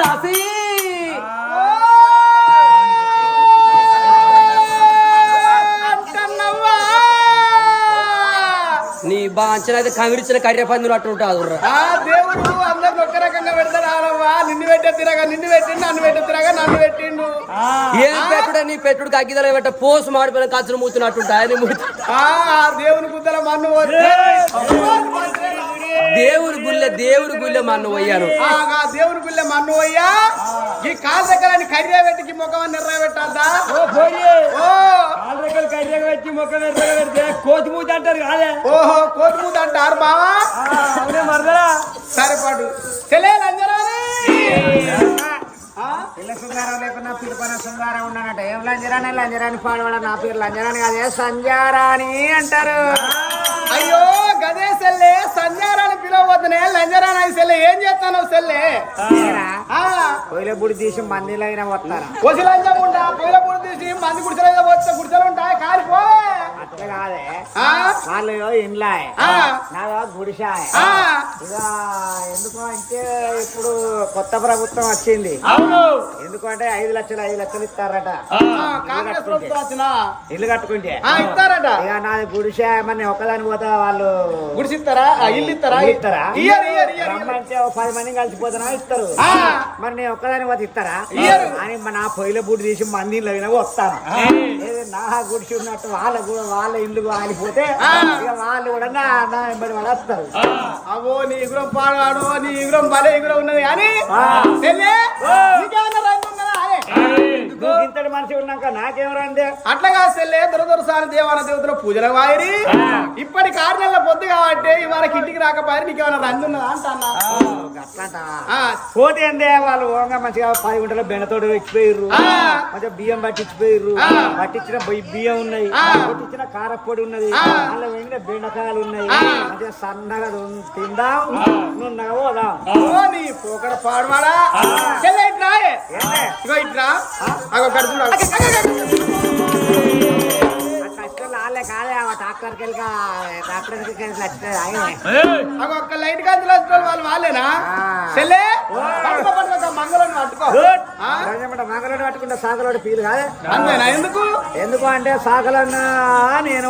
దాసి నీ బాంచన అయితే కంగిడిచిన కర్రె పందులు అట్టు ఉంటుంది. దేవుడు అందరికి ఒక్క రకంగా పెడతాడు. నిన్ను పెట్టే తిరగా నిన్ను పెట్టిండు, నన్ను పెట్టే తిరగా నన్ను పెట్టిండు. ఏం పెట్టుడు నీ పెట్టుడు అగ్గిదల పెట్ట పోసు మాడిపోయిన కచ్చులు మూతున్నట్టుంటాయి. దేవుని గుద్దల మన్ను దేవుడి గుళ్ళె మన్ను పోయాను. దేవుని గుళ్ళె మన్ను పోయ్యా ఈ కాలు దగ్గర కర్రీ పెట్టి ముఖం నిర్ణయ పెట్టాలా? కాలు దగ్గర కర్రీ పెట్టి ముఖం నిర్ణయ పెడితే కోతి మూత అంటారు కాదే. ఓహో కోతి మూత అంటారు బావా. మరదరా సరిపడు తెలియదు పిల్ల శృంగారం లేకున్నా పిలుపన శృంగారం ఉన్నానట. ఏం లంజరాని లంజరాని పాడవాడ నా పేరు లంజరాని కాదే సంజారాని అంటారు. అయ్యో గదే సెల్లే సంజారాన్ని పిలవద్దునే లంజరాని అయి సెల్లే. ఏం చేస్తాను సెల్లే? పొయ్యిల బుడి తీసి మందిలో అయినా వస్తారా? కొసి లంజం ఉంటా పొయ్యిల బుడి తీసి మంది గుడిసెలు వస్తే గుడిసెలు ఉంటాయి కాలిపో. అట్లా కాదే వాళ్ళు ఇండ్లా నాదో గుడిసాయ. ఇక ఎందుకు అంటే ఇప్పుడు కొత్త ప్రభుత్వం వచ్చింది. ఎందుకంటే 5 లక్షలు ఇస్తారట ఇల్లు కట్టుకుంటే. ఇక నాది గుడిసా మరి ఒక్కదాని పోతా వాళ్ళు గుడిసిస్తారా? ఇల్లు ఇస్తారా? రమ్మంటే 10 మంది కలిసిపోతున్నా ఇస్తారు. మరి నేను ఒక్కదాని పోతే ఇస్తారా అని నా పొయ్యిల బుడి తీసి మందిలో వస్తాను. నా గుడిసి ఉన్నట్టు వాళ్ళ ఇల్లు ఆలిపోతే ఇక వాళ్ళు కూడా నా వెంబడి వాళ్ళు వస్తారు. అవో నీ ఎగురం పాడాడు, నీ ఎగురం భలే ఎగురం ఉన్నది అని ఇంతటి మనిషి ఉన్నాక నాకేం రండి. అట్లాగా సెల్లే దురదొరసాని దేవాన దేవతల పూజల వాయిరి ఇప్పటి 6 నెలల పొద్దు కాబట్టి ఇవాళ ఇంటికి రాకపోయి నీకేమైనా రంది ఉన్నదా అంటా. పోతే అందే వాళ్ళు ఓంగా మంచిగా 10 గుంటల బెండతోడు ఎక్కిపోయిర్రు. మంచిగా బియ్యం పట్టించిపోయిర్రు. పట్టించిన బియ్యం ఉన్నాయి, పట్టించిన కారపొడి ఉన్నది, అందులో వెండిన బెండకాయలు ఉన్నాయి. మంచిగా సన్నగా తిందాం నున్నగా పోదాం. నీ పోకడ పాడవాడా చెల్లె ఇట్లా ఇగో ఇట్లా అగో కడుపు వాళ్ళే కాదే డాక్టర్కి ఒక్క లైట్ గంతులు వచ్చిన వాళ్ళు వాళ్ళేనా చెల్లె? మంగళం పట్టుకో. మంగళోడు పట్టుకుంటే సాగలోడు ఫీల్ కాదే. అంతేనా? ఎందుకు అంటే సాగలన్నా నేను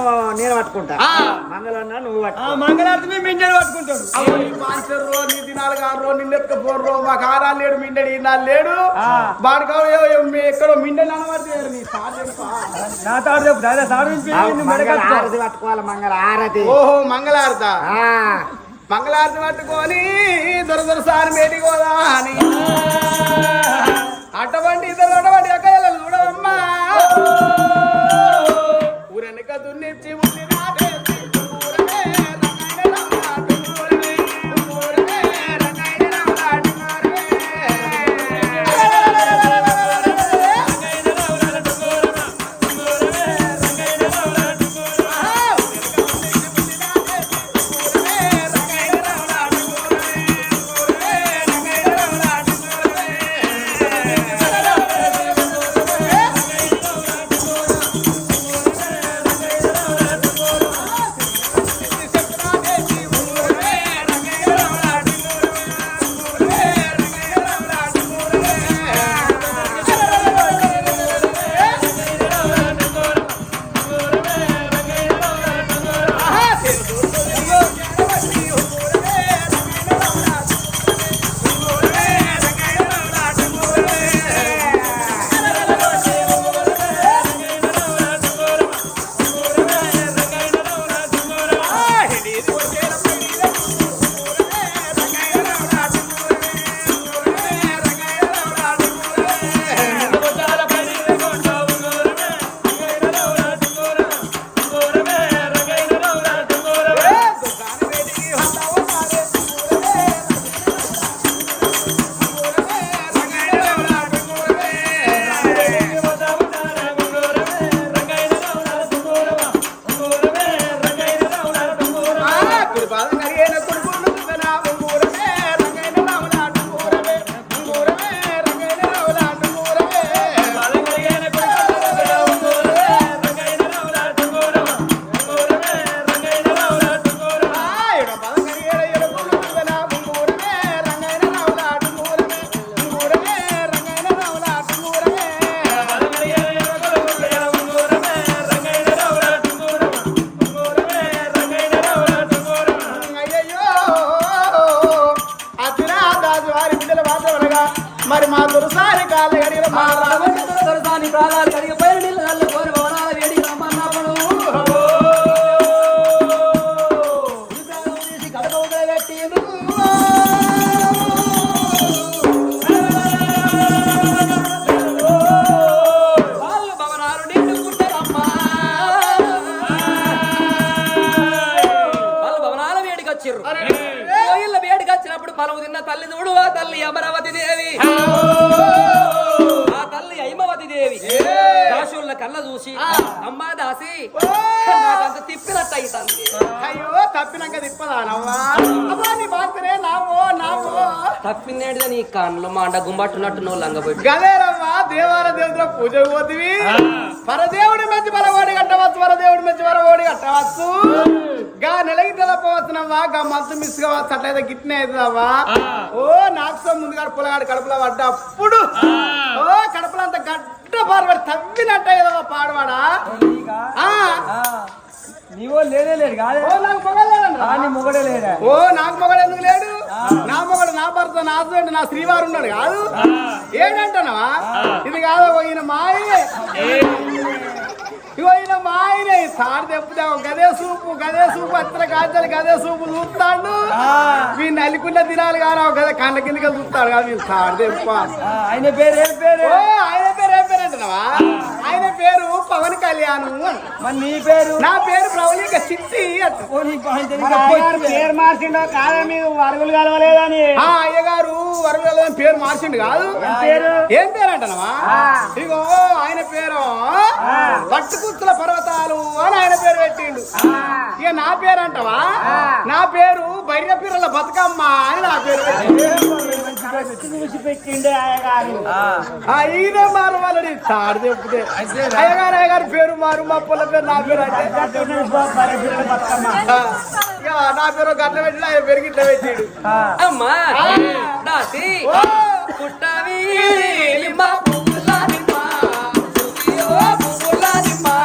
పట్టుకుంటా, మంగళన్నా నువ్వు మంగళారతి మింజలు పట్టుకుంటాడు. నీ దినాలు కారు నిన్నెత్తుకపోర్రో మాకు ఆరాలు లేడు మిండడి ఇన్నాళ్ళు లేడు బాడుకో ఎక్కడో మిండని అనబడతారు. నీ నా తాడు మంగళహారతి పట్టుకోవాలి. మంగళహారతి. ఓహో మంగళహారత. మంగళహారతి పట్టుకొని దొరసారి మేటికి పోదా అని అటువంటి అటువంటి ఎక్కడ చూడమ్మా ఊరెనక దున్నిచ్చి ఉంది వాదవనగా మరి మా దురసారి కాలే అడిగిన మా దొరసాని ప్రాణాలు కడిగిపోయిన నీళ్ళు నల్ల కోరి భవనాల వేడి రమ్మన్నప్పుడు తీసి కడప పెట్టిండు వాళ్ళు భవనాలు నిండుకుంటారమ్మా వాళ్ళు భవనాల వేడికి వచ్చిర్రు కోయిళ్ళ వేడికి వచ్చినప్పుడు పలువు తిన్న తల్లి చూడు ఆ తల్లి అమరావతి దేవి ఆ తల్లి ఐమవతి దేవి దాసుల కళ్ళ చూసి అమ్మా దాసి నాకంత తిప్పినట్టు అవుతుంది అయ్యో తప్పినాక తిప్పదా నవ్వా అమ్మా నీ బాధనే నావో తప్పిందేంటిదా నీ కళ్ళు మాండ గుమ్మట్టున్నట్టు నువ్వు లంగబెట్టి గదేరవ్వా దేవాల దేవుడు పూజ పోతివి పరదేవుడి మంచి పరవాడి కట్టవచ్చు పరదేవుడి మంచి పరవాడి కట్టవచ్చు గా నెలకి తెలపోవచ్చునవ్వా గా మంతు మిస్ కావచ్చు అట్లయితే గిట్నే అవుతుందవ్వా ఓ నాకు ముందుగా పొలగాడు కడుపులో పడ్డప్పుడు ఓ కడుపులో అంత గడ్డ పారవాడు తవ్వినట్టు ఏదవ్వా పాడవాడా నీవో లేదే లేడు కాదే ఓ నాకు మొగలేదండి నీ మొగడే లేడా ఓ నాకు మొగడు ఎందుకు లేడు నా మొగడు నా భర్త నా హస్బెండ్ నా శ్రీవారు ఉన్నాడు కాదు ఏంటంటున్నావా ఇది కాదు ఈయన మాయే ఇగో ఈయన మాయనే సార్ తెప్పుదాం గదే సూపు అత్తర కాచాలి గదే సూపు చూస్తాడు వీళ్ళు అల్లుకున్న దినాలు కానీ గదే కళ్ళ కిందకి చూస్తాడు కాదు వీళ్ళు సార్ తెప్ప ఆయన పేరు ఏం పేరు ఓ ఆయన పేరు ఏం పేరు అంటున్నావా ఆయన పేరు పవన్ కళ్యాణ్ మరి నీ పేరు నా పేరు ప్రవళిక చిట్టి పేరు మార్చిండో కాదా మీకు అరుగులు కలవలేదని అయ్యగారు వరగల పేరు మార్చిండు కాదు పేరు ఏం పేరు అంటున్నావా ఇగో ఆయన పేరు పట్టుకుచ్చుల పర్వతాలు అని ఆయన పేరు పెట్టిండు ఇక నా పేరు అంటావా నా పేరు బైర్య పిల్లల బతుకమ్మ అని నా పేరు చూసి పెట్టిండే ఆయగారు ఈయన మారు వాళ్ళని తాడు చెప్తే అయ్యగారు పేరు మారు మా పొల పేరు నా పేరు అంటే ఇక నా పేరు గట్ల పెట్టిన ఆయన పేరు గిట్ల పెట్టిండు అమ్మా దాసి పుట్టవి లింబా పువ్వులా లింబా సుఖియో పువ్వులా లింబా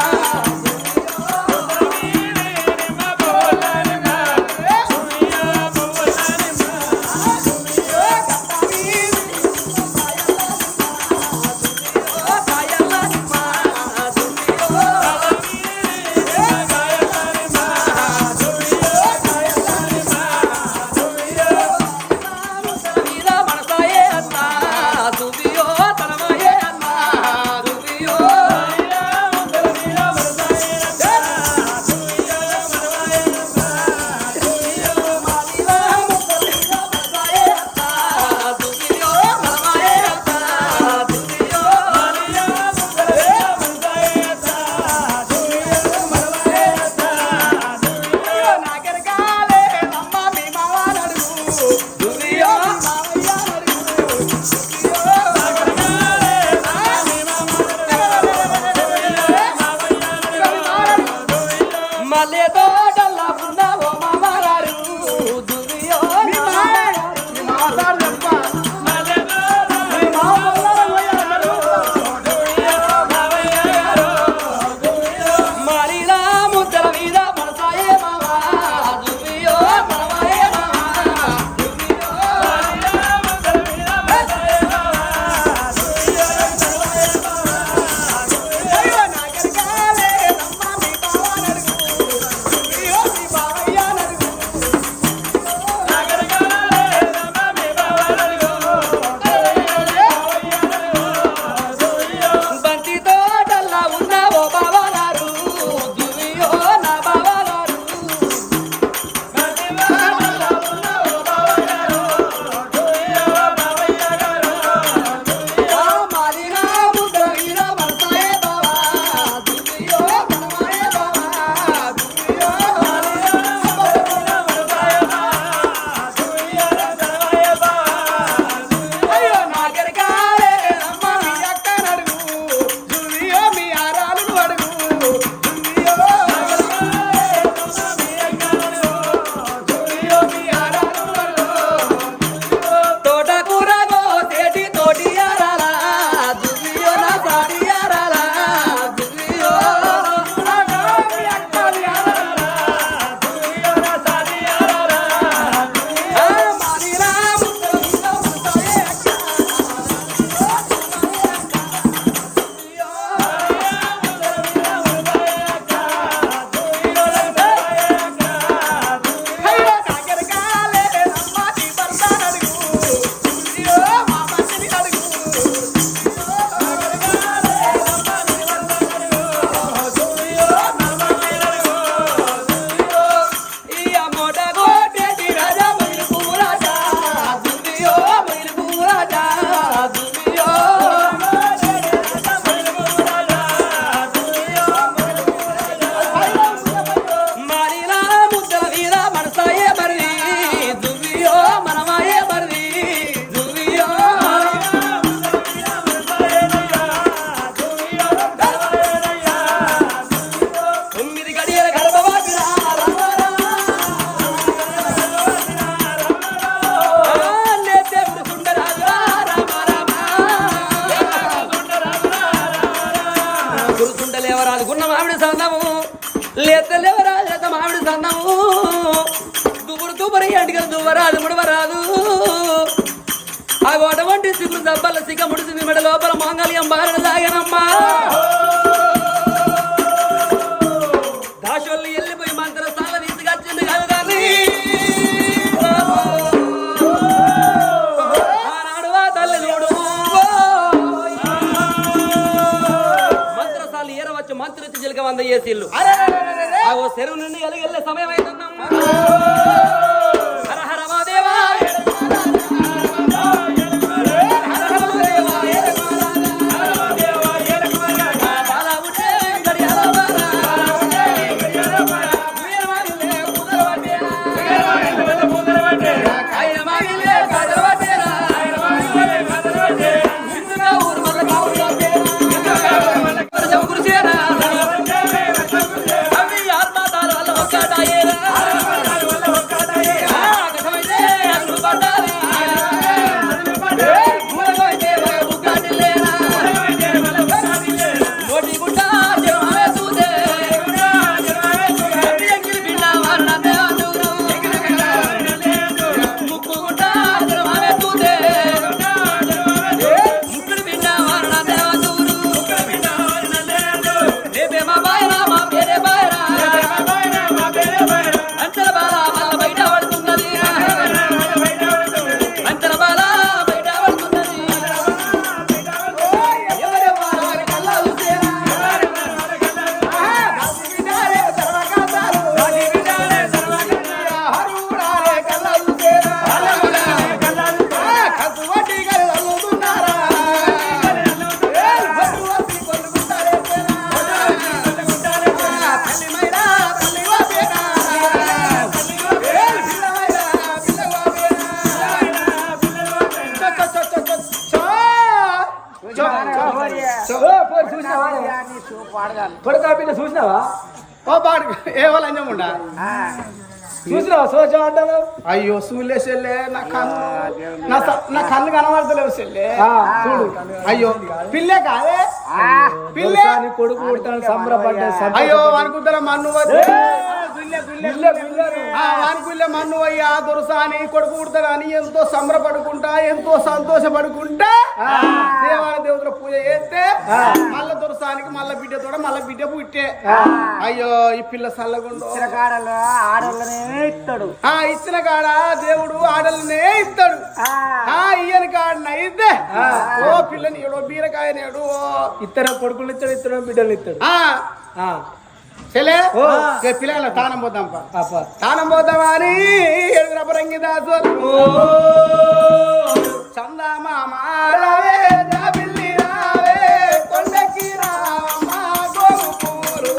సుఖియో ఉన్న మామిడి సందము లేత మామిడి సందము దుబ్బరి ఎంటికలు దువ్వరాదు ముడవరాదు ఆ అటువంటి సిగ్గులు దబ్బల సిగ్గ ముడిసింది మెడ లోపల మాంగళ్యం బారణ సాగనమ్మా దాశోళ్ళు వెళ్ళిపోయి మంత్ర స్థానం తీసుకొచ్చింది కాదు కానీ ఆనాడు ఆ తల్లి చూడు మంత్రస్థాలు ఏరవచ్చు మంత్రి చిలక వంద చేసిల్లు ఆ చెరువు నుండి వెళ్ళే సమయం అవుతుందమ్మా హర హర మాదేవా చూసినావా ఓ పాడు ఏ వాళ్ళ అంజముండా చూసినావా సోచం అంటాను అయ్యో సూలే చెల్లె నా కన్ను కనబడతలేవు చెల్లె చూడు అయ్యో పిల్లే కాదే పిల్లే కొడుకు పుడతాను సంబరపడ్డా అయ్యో అనుకుంటారా మన్ను వానికుల్లే మన్ను అయ్యా దొరసాని కొడుకు పుడతారని ఎంతో సంబరపడుకుంటా ఎంతో సంతోషపడుకుంటా దేవాల దేవతల పూజ చేస్తే మళ్ళా దొరసానికి మళ్ళా బిడ్డతో మళ్ళా బిడ్డ పుట్టే అయ్యో ఈ పిల్ల సల్లగుండు ఇచ్చిన కాడ దేవుడు ఆడలనే ఇస్తాడు ఇయ్యని కాడనైతే ఓ పిల్లని ఏడో బీరకాయ నేడు ఇద్దరు కొడుకులు ఇస్తాడు ఇద్దరు బిడ్డలు ఇస్తాడు చెలే పిల్లల తానం పోతాం తానం పోతామా అని ఎడుగురపరంగి దాసు చందమామాలవే జాబిల్లి రావే కొండకి రావమ్మా గోపురు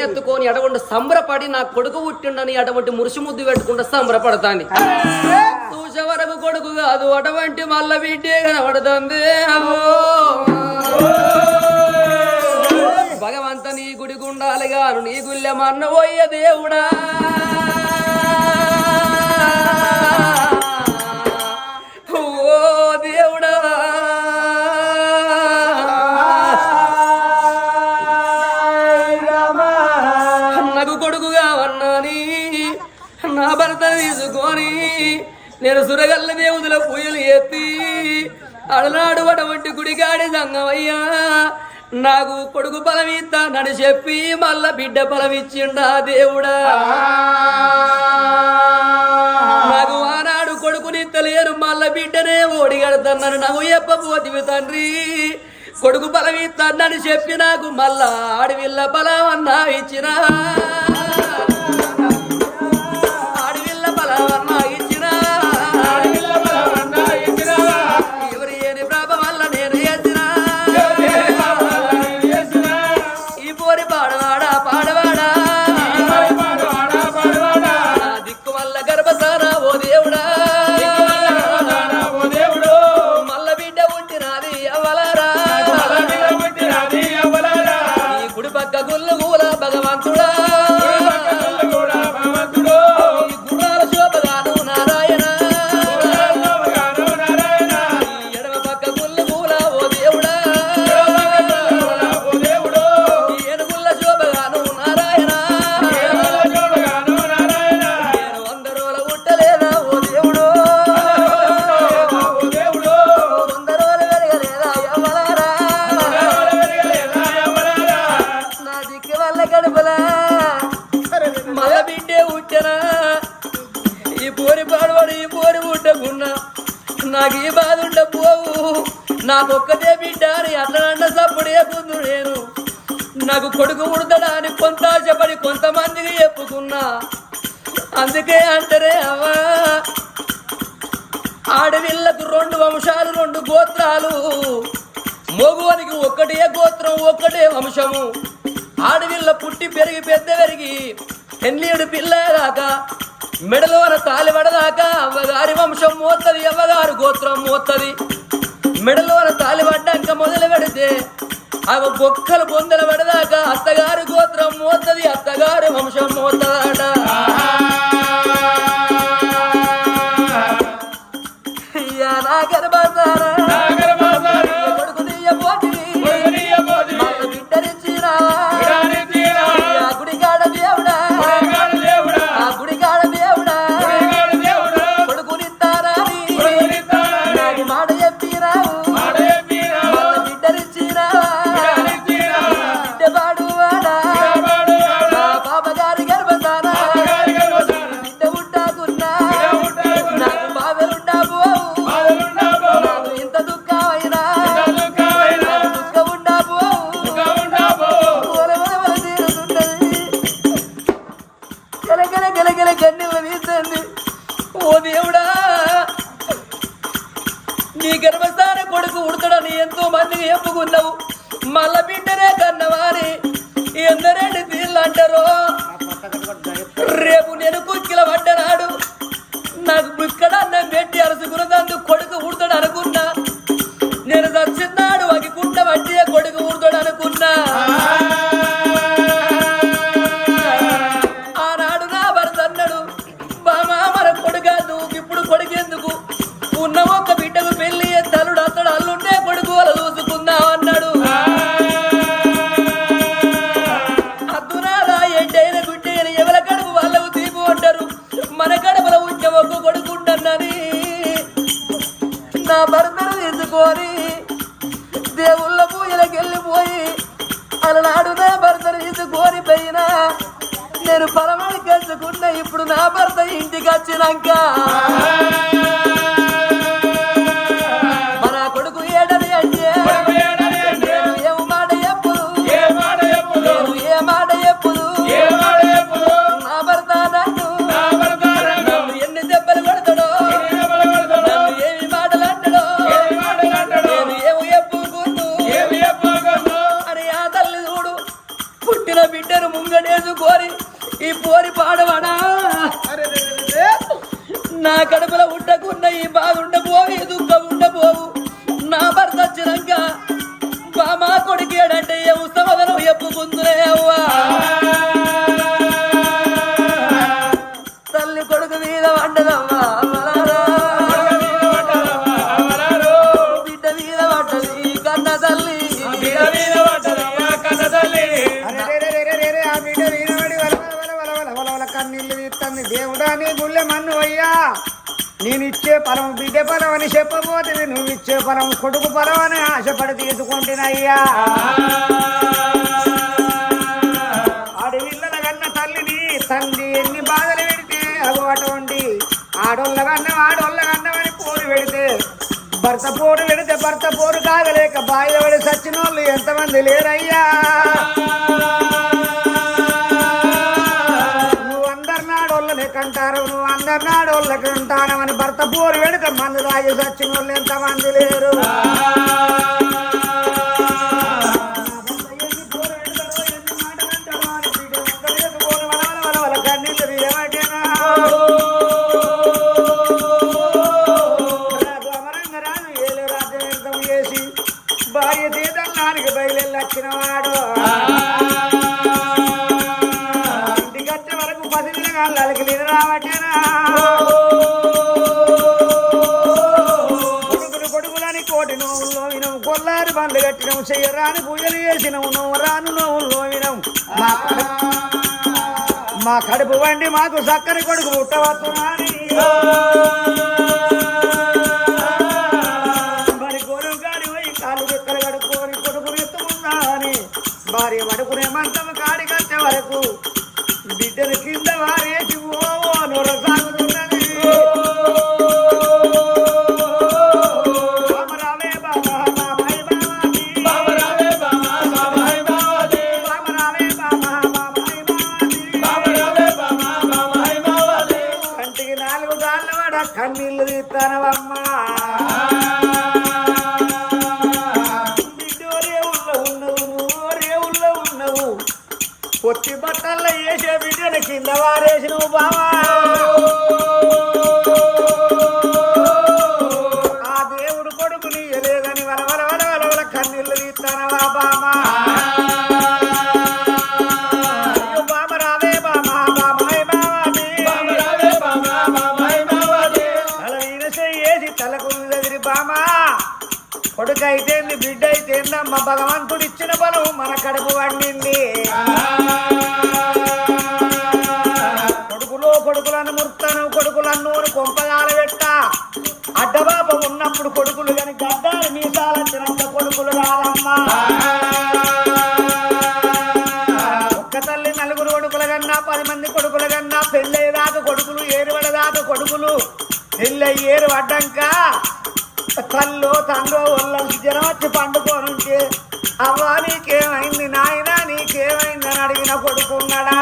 ఎత్తుకొని అటువంటి సంబరపడి నా కొడుకు పుట్టిండని అటువంటి మురిసి ముద్దు పెట్టుకుంటూ సంబరపడతాను చూసే వరకు కొడుకు కాదు అటువంటి మల్ల బిడ్డే కనబడుతుంది భగవంత నీ గుడి గుండాలి గాను నీ గుళ్ళెమన్న పోయే దేవుడా ఓ దేవుడా నాకు కొడుకు కావన్నాని నా భర్త తీసుకొని నేను సురగల్ల దేవుదుల పూజలు ఎత్తి అడనాడు అటువంటి గుడిగాడి సంగమయ్యా నాకు కొడుకు బలమిస్తానని చెప్పి మళ్ళా బిడ్డ బలమిచ్చిండా దేవుడా నాకు ఆనాడు కొడుకునిత్తలేరు మళ్ళా బిడ్డనే ఓడిగడతన్నాను నాకు చెప్పబోతివి తండ్రి కొడుకు బలమిస్తానని చెప్పి నాకు మళ్ళా ఆడవిల్ల బలం అన్నా ఇచ్చినా ఆడవిల్ల బలం అన్నా ఇచ్చినా ఎవరి ఏని ప్రాపం వల్ల నేను ఎత్తినా ఈ పోరి పాడవాడా పాడవాడా నా దిక్కు వల్ల గర్భసారా ఓ దేవుడా మల్ల బిడ్డ ఉంటినాది అవ్వలారా ఈ గుడి పక్క గుళ్ళు గూల భగవంతుడా ఈ గుర్రాల శోభగాను నారాయణ ఈ ఎడమ పక్క గుళ్ళు గూల ఓ దేవుడా ఈ ఏనుగుల్ల శోభగాను నారాయణ నేను 100 రోజుల ఉట్టలేదా ఓ దేవుడు 100 రోజులు వెరగలేదా అవ్వలారా నా దిక్కు వల్ల గడపలా మల బిడ్డే ఉట్టనా ఈ పోరి పాడవాడు ఈ పోరి ఉట్టకున్నా నాకు ఈ బాధ ఉండపోవు నాకొక్కదే బిడ్డ అని అట్లనంట సప్పుడే కూతురు నేను నాకు కొడుకు ఉడతాడా అని కొంత చెప్పని కొంతమందికి చెప్పుకున్నా అందుకే అంటారే అవ్వా ఆడవిళ్ళకు 2 వంశాలు 2 గోత్రాలు మోగువానికి ఒక్కటే గోత్రం ఒక్కటే వంశము ఆడవిళ్ళ పుట్టి పెరిగి పెద్ద పెరిగి ఎన్నేడు పిల్లదాకా మెడలోన తాలి పడదాకా అవ్వగారి వంశం మోత్తది అవ్వగారు గోత్రం మోత్తది మెడలోన తాలి పడ్డాక మొదలు పెడితే అవి బొక్కలు పొందలు పడదాకా అత్తగారి గోత్రం మోత్తది అత్తగారి వంశం మోత్తదాట అయ్యా నా గర్భాసారా కొడుకు తీయబోతివి మల్ల బిడ్డనిచ్చినావా ఆ గుడిగాడ దేవుడా ఆ గుడిగాడ దేవుడా కొడుకునిస్తానని నాకు మాట చెప్పినావు మల్ల బిడ్డనిచ్చినావా బిడ్డ పాడువాడా నా పాపగారి గర్భసారా బిడ్డ ఉంటాకున్నా నాకు బాధలుండా పోవు నాకు ఇంత దుఃఖమైనా దుఃఖం ఉండా పోవు ఓలవల తీరుతున్నది గలగల గలగల గన్నెల వీస్తుంది ఓ దేవుడా నీ గర్భస్థాన కొడుకు ఉడతడని ఎంతో మందికి చెప్పుకున్నావు మల్ల బిడ్డనే కన్నవారి ఎందరేంటి తీర్లు అంటారో రేపు నేను కుక్కిల పడ్డనాడు నాకు బుక్కడ అన్నం పెట్టి అరుసుకున్నదందుకు కొడుకు ఉడతాడు అనుకున్నా నేను చచ్చిన్నాడు అగి కుండ పట్టి కొడుకు ఉడతాడు అనుకున్నా ఆనాడు నా భర్త అన్నాడు బామా మన కొడుగా నువ్వు ఇప్పుడు కొడుకెందుకు ఉన్న ఒక్క బిడ్డకు పెళ్లి తలుడు అతడు అల్లుండే కొడుకు అలా చూసుకుందాం అన్నాడు అద్దునాదా ఎండైన గుడ్డైన ఎవల కడుపు వాళ్ళకు తీపు అంటారు మన కడుపులో ఉంటే ఒక్క కొడుకుంటున్నని నా భర్తను తీసుకొని దేవుళ్ళ పూజలకు వెళ్ళిపోయి అలనాడు నా భర్తను తీసుకొని పోయినా నేను పరమడి కలుసుకున్నా ఇప్పుడు నా భర్త ఇంటికి వచ్చినాక మన కొడుకు ఏడని అంటే నేను ఏం మాట చెప్పుడు నేను ఏ మాట చెప్పుడు నా భర్త నన్ను ఎన్ని దెబ్బలు కొడతాడో నన్ను ఏమి మాటలు అంటాడో నేను ఏమి చెప్పుకుంటూ అని ఆ తల్లి చూడు పుట్టిన బిడ్డను ముంగడే నా కడుపులో ఉండకున్న ఈ బాధ ఉండబోవు ఈ దుఃఖం ఉండబోవు నా భర్త వచ్చినాక బామా కొడుకేడంటే ఏ ఉత్సవదనం ఎప్పుకుందులే అవ్వా తల్లి కొడుకు మీద వండదవ్వా బిడ్డ మీద పడ్డది కన్న తల్లి కన్నీళ్ళు తీస్తుంది దేవుడా నీ గుళ్ళె మన్ను అయ్యా నేను ఇచ్చే ఫలం బిడ్డ ఫలం అని చెప్పబోతే నువ్వు ఇచ్చే ఫలం కొడుకు ఫలం అని ఆశపడి తీసుకుంటున్నయ్యా ఆడవిల్లల కన్న తల్లిని తండ్రి ఎన్ని బాధలు పెడితే అగో అటువంటి ఆడోళ్ళ కన్నమని పోరు పెడితే భర్త పోరు పెడితే భర్త పోరు కాగలేక బాయిల పడి సచ్చిన వాళ్ళు ఎంతమంది లేరయ్యా కంటారు నువ్వు అందరు నాడోళ్ళకి ఉంటానమని భర్త పోరు పెడితే మందు తాగి సచ్చిన వాళ్ళు ఎంతమంది లేరు చేసి భార్య తీదన్నానికి బయలు వచ్చిన వాడు కొడుకులని కోటి నోవుల్లో వినవు కొల్లారి బండ్లు కట్టినవు చెయ్యరాని పూజలు చేసినవు నువ్వు రాను నోవుల్లో వినవు మా కడుపు వండి మాకు చక్కని కొడుకు పుట్టవచ్చునాని మరి గోరు కాడి పోయి కాళ్ళు రెక్కలు కడుక్కొని కొడుకు ఎత్తుకున్నా అని భార్య పడుకునే మంచం కాడి కట్టే వరకు బిడ్డలు కింద వారేసి ఓ నొర సాగుతున్నది కంటికి 4 దాళ్ళ వాడ కన్నీళ్ళు తీస్తానవమ్మా పొట్టి బట్టల్లో వేసే బిడ్డను కింద వారేసి నువ్వు బావా ఆ దేవుడు కొడుకుని లేదని వలవల కన్నీళ్ళు తీస్తానవా బామా బామ రావే బామా బామాయ్ బామాది అలా వేసి తలకు ఎదిరి బామా కొడుకు అయితేంది బిడ్డ అయితేందమ్మ భగవంతుడు ఇచ్చిన బలం మన కడుపు వండింది కొడుకులను ముర్తను కొడుకులను కొంపదాల పెట్ట అడ్డబాబు ఉన్నప్పుడు కొడుకులు కాని గడ్డాలు మీసాలంటినంత కొడుకులు కాదమ్మా ఒక్క తల్లి 4 కొడుకుల కన్నా 10 మంది కొడుకుల కన్నా పెళ్ళయ్యేదాకా కొడుకులు ఏరుపడదాకా కొడుకులు పెళ్ళయ్యి ఏరు పడ్డాక కల్లో తండ్రో ఒళ్ళకి జ్వరం వచ్చి పండుకోనుంటే అవ్వా నీకేమైంది నాయనా నీకేమైందని అడిగిన కొడుకున్నాడా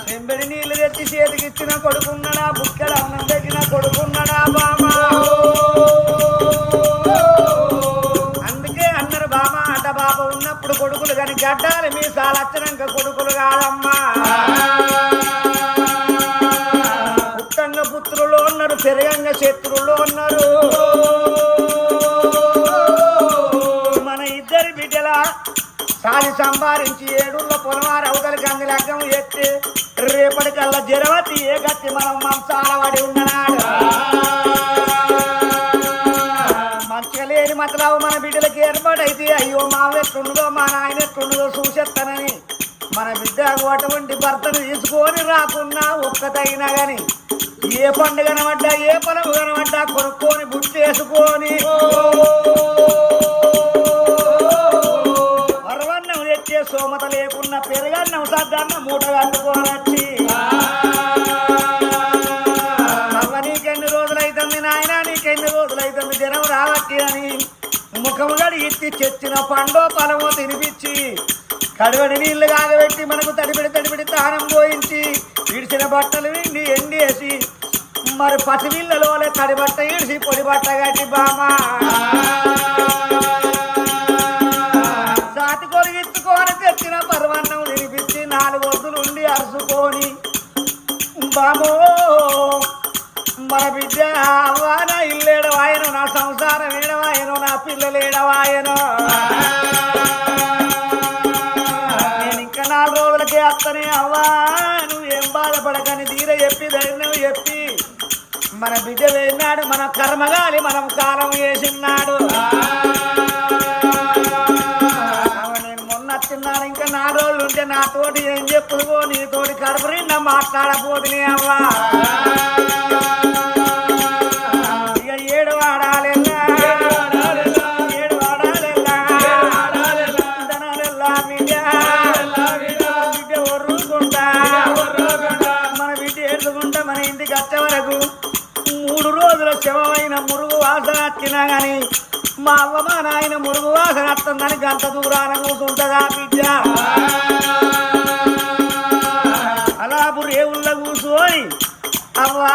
చెంబడి నీళ్లు తెచ్చి చేతికిచ్చిన కొడుకున్నాడా బుక్కలు అన్నం తెచ్చిన కొడుకున్నాడా బామా అందుకే అన్నారు బామా అడ్డ బాబా ఉన్నప్పుడు కొడుకులు కాని గడ్డాలు మీ సాలచ్చినాక కొడుకులు కాదమ్మా పుత్రులు ఉన్నారు పెరగంగా శత్రువులు ఉన్నారు మన ఇద్దరి బిడ్డల సాది సంపాదించి 7 పొలవారు అవతలికి అంది లగ్గం ఎత్తి రేపటికల్లా జరవతి ఏ గట్టి మనం మంచాల పడి ఉన్నాడు మంచిగా లేని మతలావు మన బిడ్డలకి ఏర్పాటైతే అయ్యో మా ఎట్లుండదో మా నాయన ఎట్లుండదో చూసేస్తానని మన బిడ్డ అటువంటి భర్తను తీసుకొని రాకున్నా ఒక్కతైనా గాని ఏ పండుగ కనబడ్డా ఏ పొలం కనబడ్డా కొనుక్కొని బుట్టేసుకొని వరవన్నం తెచ్చే సోమత లేకున్నా పెరగన్నం సద్దన్నం మూట కట్టుకోనొచ్చి అవ్వ నీకెన్ని రోజులైతుంది నాయన నీకెన్ని రోజులైతుంది జనం రావట్టి అని ముఖము గడిగిచ్చి చెచ్చిన పండో పొలమో తినిపించి కడుగడి నీళ్లు కాగబెట్టి మనకు తడిపిడి తానం పోయించి ఇడిచిన బట్టలు ఎండేసి మరి పసివిళ్ళలో తడి బట్ట ఇడిసి పొడి బట్ట కట్టి బామా సాతి కొరిగిత్తుకొని తెచ్చిన పరవన్నం వినిపించి 4 వద్దులుండి అరుచుకొని బాబో మన బిడ్డ అవ్వాన ఇల్లేడవాయను నా సంసారం ఏడవాయను నా పిల్లలేడవాయను నేను ఇంకా 4 రోజులకే అత్తనే అవ్వా నువ్వేం బాధపడకని తీర చెప్పి ధైర్యం చెప్పి మన బిడ్డ వేసినాడు మన కర్మగాలి మనం కాలం వేసినాడు నేను మొన్న వచ్చిన్నాడు ఇంకా 4 రోజులు ఉంటే నాతోటి ఏం చెప్పుడుకో నీతోటి కడుపు నిండా మాట్లాడపోతుంది అవ్వా ఇక 7 వాడాలెల్లా ధనాలెల్లా బిడ్డ ఒర్రుకుంటా మన బిడ్డ ఎడుకుంటా మన ఇంటికి వచ్చే వరకు 3 రోజుల శవమైన మురుగు వాసన వచ్చినా గాని మా అవ్వ మా నాయన మురుగు వాసన వస్తుందని గంట దూరాన కూతుంటదా బిడ్డ అలాపు రేవుల్లో కూర్చోని అవ్వా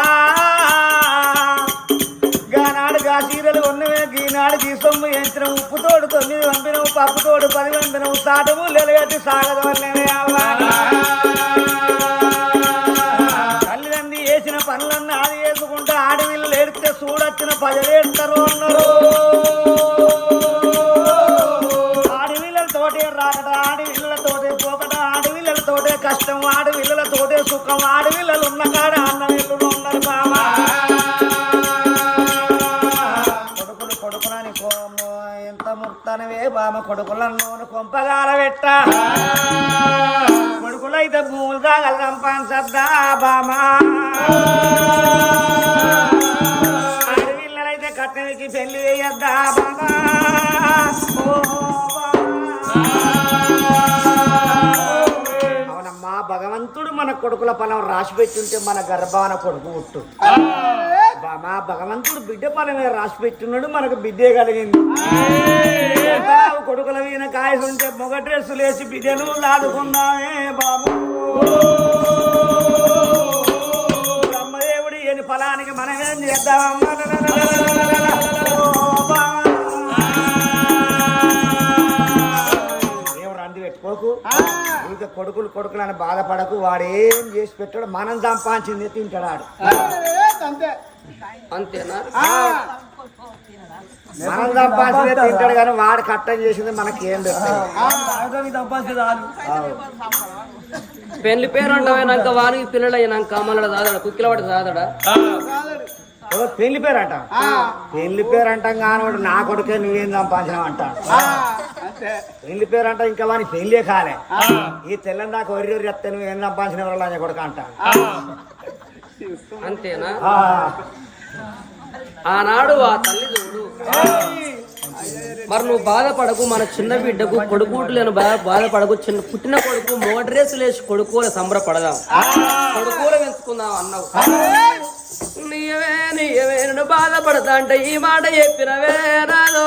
గానాడు గా చీరలు ఉన్నవే గీనాడు గీ సొమ్ము ఎంచిన ఉప్పుతోడు 9 పంపినవు పప్పుతోడు 10 పంపినవు సాటము లెలగట్టి సాగదు వల్లనే అవ్వా తల్లిదండ్రి వేసిన పనులన్నీ ఆది వేసుకుంటే ఆడవిల్లు ఏడితే చూడొచ్చిన 10 ఏడుతారు అన్నారు ఆడవిల్లలతోటే రాకట ఆడవిల్లలతోటే పోకట ఆడవిల్లలతోటే కష్టం ఆడవిల్లలతోటే సుఖం ఆడవిల్లలు ఉన్న కాడ అన్నం ఎల్లుడు ఉన్నారు బామా కొడుకులని ఎంత ముక్తనవే బామ కొడుకులను కొంపగాల పెట్ట కొడుకులైతే భూములు కాగల సంపాదించద్దా బామా ఆడపిల్లలైతే కట్టనికి పెళ్లి వేయద్దా బామా అవునమ్మా భగవంతుడు మన కొడుకుల పొలం రాసి పెట్టుంటే మన గర్భాన కొడుకు పుట్టు మా భగవంతుడు బిడ్డ పొలమే రాసి పెట్టున్నాడు మనకు బిడ్డే కలిగింది కొడుకుల మీద కాయసుంటే మొగ డ్రెస్సులు వేసి బిడ్డను లాదుకున్నామే బాబు బ్రహ్మదేవుడి ఎని ఫలానికి మనమేం చేద్దామమ్మా పెట్టుకోకు ఇంకా కొడుకులు అని బాధపడకు వాడు ఏం చేసి పెట్టాడు మనం సంపాదించింది తింటాడు అంతేనా మనం సంపాదించింది తింటాడు కానీ వాడు కట్టం చేసింది మనకేం పెళ్లి పేరు అంటాక వానికి పిల్లలు అయినాక మళ్ళీ దాదాడా కుక్కిల పడి దాదాడా పెళ్లి పేరు అంట పెళ్లి పేరు అంటాం కానివాడు నా కొడుకే నువ్వేం సంపాదించినావు అంట పెళ్లి పేరు అంట ఇంకా వాని పెళ్లే కాలే ఈ తెల్లని దాకా వరి చెప్తే నువ్వేం సంపాదించిన వాళ్ళ కొడుకు అంట అంతేనా ఆనాడు ఆ తల్లి చూడు మరి నువ్వు బాధపడకు మన చిన్న బిడ్డకు కొడుకులేను బాధపడకు చిన్న పుట్టిన కొడుకు మొగ డ్రెస్సులు వేసి కొడుకుల సంబరపడదాం కొడుకులు పెంచుకుందాం అన్నావు నీయవే నువ్వు బాధపడతా అంటే ఈ మాట చెప్పినవే నాదో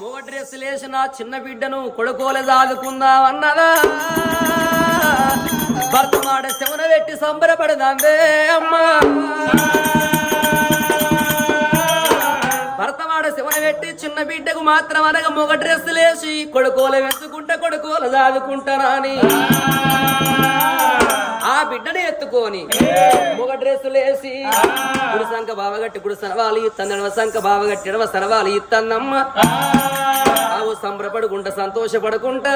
మొగ డ్రెస్సులు వేసిన చిన్న బిడ్డను కొడుకోలే దాదుకుందాం అన్నదా భర్త మాట శవన పెట్టి సంబరపడదాందే అమ్మా భర్త మాట శవన పెట్టి చిన్న బిడ్డకు మాత్రం అనగా మొగ డ్రెస్సులు వేసి కొడుకోల వెతుకుంటా కొడుకోల దాదుకుంటారా అని ఆ బిడ్డని ఎత్తుకొని మొగ డ్రెస్సులు వేసి గుడి సంఖ బావగట్టి గుడి సనవాలి ఇత్తనవ సంఖ బావగట్టి ఎడవ సనవాలి ఇత్తన్నమ్మ ఆవు సంబరపడుకుంటా సంతోషపడుకుంటా